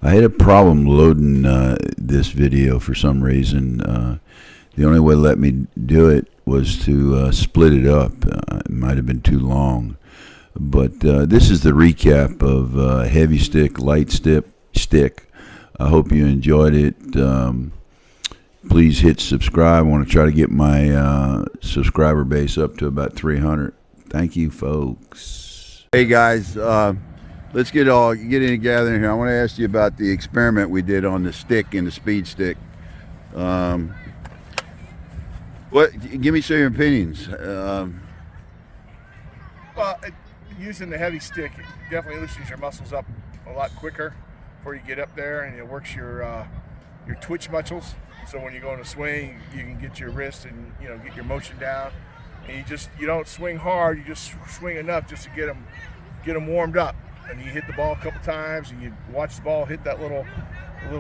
I had a problem loading this video for some reason. The only way to let me do it was to split it up. It might have been too long. But this is the recap of heavy stick, light stick. I hope you enjoyed it. Please hit subscribe. I want to try to get my subscriber base up to about 300. Thank you, folks. Hey guys, let's get in together here. I want to ask you about the experiment we did on the stick and the speed stick. Give me some of your opinions. Using the heavy stick, it definitely loosens your muscles up a lot quicker before you get up there, and it works your twitch muscles. So when you go in a swing, you can get your wrist and get your motion down. And you don't swing hard. You just swing enough just to get them warmed up. And you hit the ball a couple times, and you watch the ball hit that little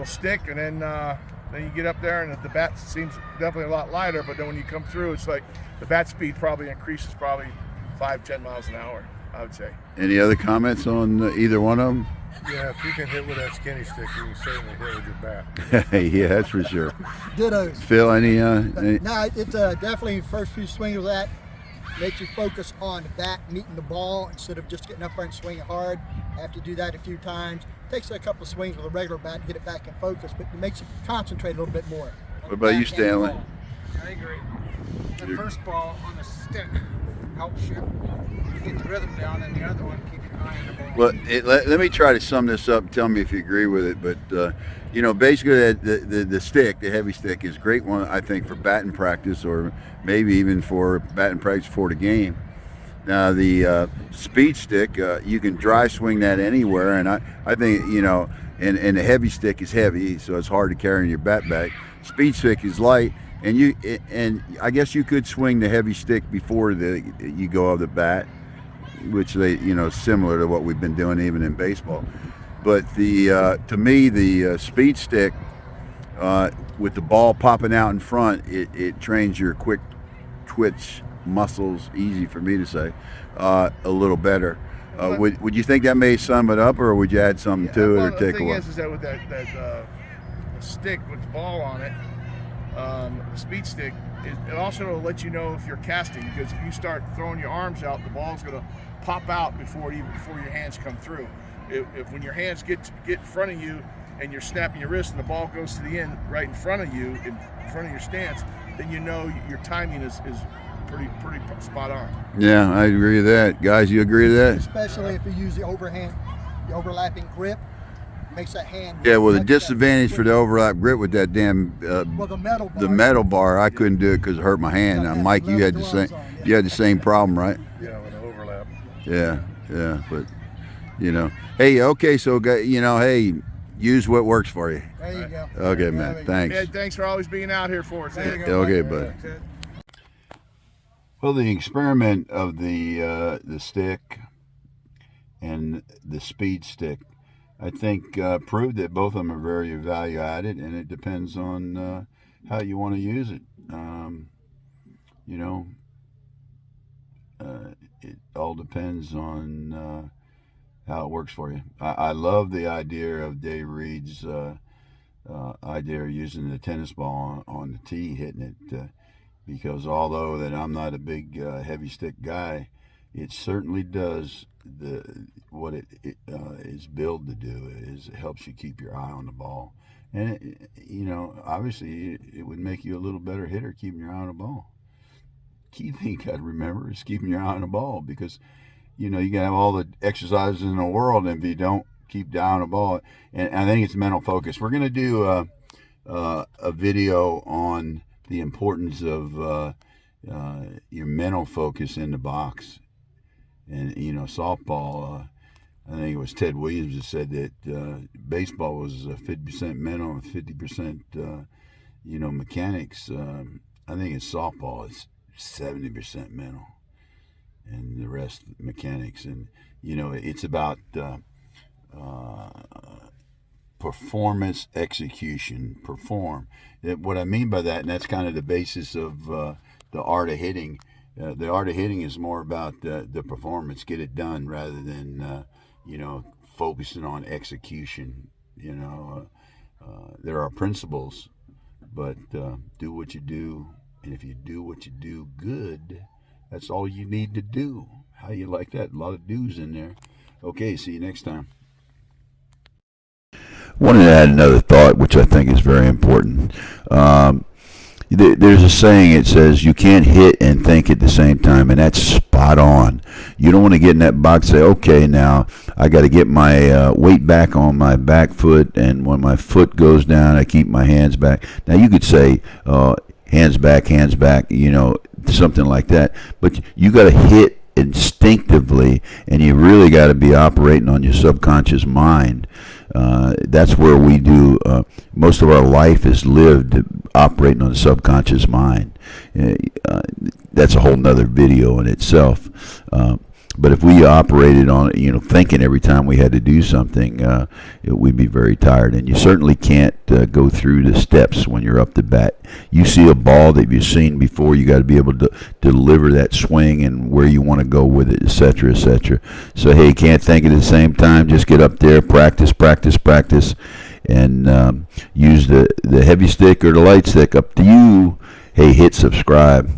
stick, and then you get up there, and the bat seems definitely a lot lighter. But then when you come through, it's like the bat speed probably increases 5-10 miles an hour, I would say. Any other comments on either one of them? Yeah, if you can hit with that skinny stick, you can certainly hit with your bat. Yeah, that's for sure. Dittos. Phil, any? No, it's definitely first few swings of that makes you focus on the bat meeting the ball instead of just getting up there and swinging hard. After you do that a few times, it takes a couple of swings with a regular bat to get it back in focus, but it makes you concentrate a little bit more. What about you, Stanley? I agree. The first ball on the stick helps you get the rhythm down, and the other one keeps your eye on the ball. Well, let me try to sum this up and tell me if you agree with it. But basically the stick, the heavy stick, is a great one, I think, for batting practice, or maybe even for batting practice for the game. Now the speed stick, you can dry swing that anywhere, and I think and the heavy stick is heavy, so it's hard to carry in your bat bag. Speed stick is light, and I guess you could swing the heavy stick before you go of the bat, which similar to what we've been doing even in baseball. But to me the speed stick, with the ball popping out in front, it trains your quick twitch muscles, easy for me to say, a little better. Would you think that may sum it up, or would you add something to it, or take away? The thing is that with that stick with the ball on it, the speed stick, it also will let you know if you're casting, because if you start throwing your arms out, the ball's going to pop out before your hands come through. If when your hands get in front of you and you're snapping your wrist and the ball goes to the end right in front of you, in front of your stance, then your timing is pretty spot on. Yeah, I agree with that. Guys, you agree with that? Especially if you use the overlapping grip, makes that hand. Yeah, well, the disadvantage for the overlap grip with that damn the metal bar, I couldn't do it because it hurt my hand. Now, Mike, you had the same. You had the same problem, right? Yeah, with the overlap. Yeah, but hey, okay, so hey, use what works for you. There you go. Okay, man. Thanks. Yeah, thanks for always being out here for us. Okay, bud. Well, the experiment of the stick and the speed stick, I think, proved that both of them are very value added, and it depends on how you want to use it. It all depends on how it works for you. I love the idea of Dave Reed's idea of using the tennis ball on the tee, hitting it. Because although that I'm not a big heavy stick guy, it certainly does what it is built to do. Is it helps you keep your eye on the ball, and obviously it would make you a little better hitter keeping your eye on the ball. Key thing you got to remember is keeping your eye on the ball, because you can have all the exercises in the world, and if you don't keep the eye on the ball, and I think it's mental focus. We're gonna do a video on the importance of your mental focus in the box. And softball, I think it was Ted Williams that said that baseball was 50% mental and 50% mechanics. I think it's softball, it's 70% mental and the rest mechanics. And it's about performance, execution, perform. What I mean by that, and that's kind of the basis of the art of hitting. The art of hitting is more about the performance, get it done, rather than focusing on execution. There are principles, but do what you do, and if you do what you do good, that's all you need to do. How you like that? A lot of do's in there. Okay, see you next time. Wanted to add another thought, which I think is very important. There's a saying, it says you can't hit and think at the same time, and that's spot on. You don't want to get in that box and say, okay, now I got to get my weight back on my back foot, and when my foot goes down, I keep my hands back. Now you could say hands back, something like that, but you got to hit instinctively, and you really got to be operating on your subconscious mind. That's where we do most of our life is lived operating on the subconscious mind. That's a whole nother video in itself. But if we operated on thinking every time we had to do something, we'd be very tired. And you certainly can't go through the steps when you're up to bat. You see a ball that you've seen before, you got to be able to deliver that swing and where you want to go with it, etc., etc. So, hey, can't think at the same time. Just get up there, practice, and use the heavy stick or the light stick. Up to you. Hey, hit subscribe.